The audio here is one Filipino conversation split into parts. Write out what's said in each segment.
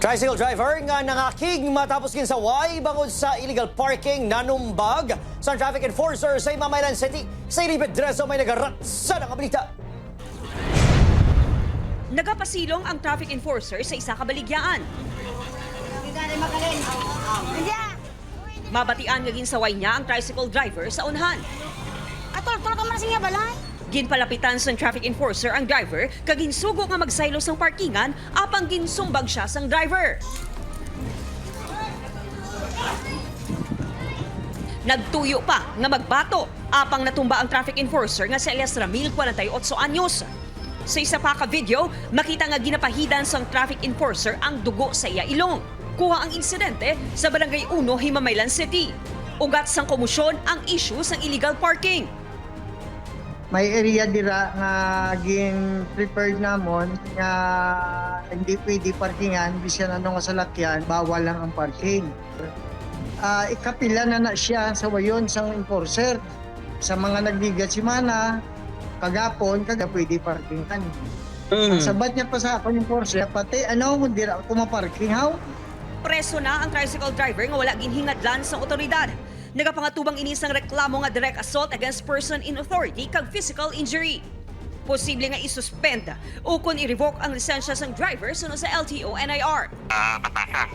Tricycle driver nga nangakig matapos ginsaway bangod sa illegal parking nanumbag sa traffic enforcer sa Mamaylan City. Sa ilipid dreso may nagaratsa ng balita. Nagapasilong ang traffic enforcer sa isa ka baligyaan. Mabatian nga ginsaway niya ang tricycle driver sa unhan. Atol ka man siya balay. Ginpalapitan sa traffic enforcer ang driver kag ginsugo nga magsaylo sang parkingan apang ginsumbag siya sang driver. Nagtuyo pa nga magbato apang natumba ang traffic enforcer nga si Elias Ramil, 48 anyos. Sa isa pa ka video, makita nga ginapahidan sang traffic enforcer ang dugo sa iya ilong. Kuha ang insidente sa Barangay 1, Himamaylan City. Ugat sang komusyon ang issue sang illegal parking. May area dira nga gin prepared namon nga hindi pwede parkingan bisan ano nga salakyan, bawal lang ang parking. Ikapila na siya sa wayon sang enforcer sa mga nagbigat simana kagapon kaga pwede parkingan. Sabat niya pa sa ako yung enforcer pati ano mo dira ako maparking haw. Preso na ang tricycle driver nga wala ginhingadlan sa otoridad. Nagapangatubang inis ng reklamo nga direct assault against person in authority kag physical injury. Posible nga isuspend o kung i-revoke ang lisensya ng driver sunod sa LTO-NIR. Batasan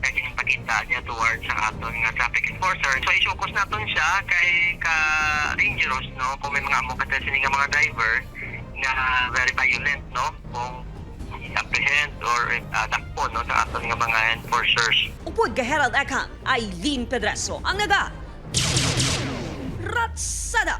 kaya ginipakita niya towards sa aton nga traffic enforcer. So isukos naton siya kay ka-dangerous, no? Kung may mga amo kasi nga mga driver na very violent, no? Kung apprehend or dakpo, no? Sa aton nga mga enforcers. Upod ka Herald Ekang, Aileen Pedreso ang naga. Ratsada!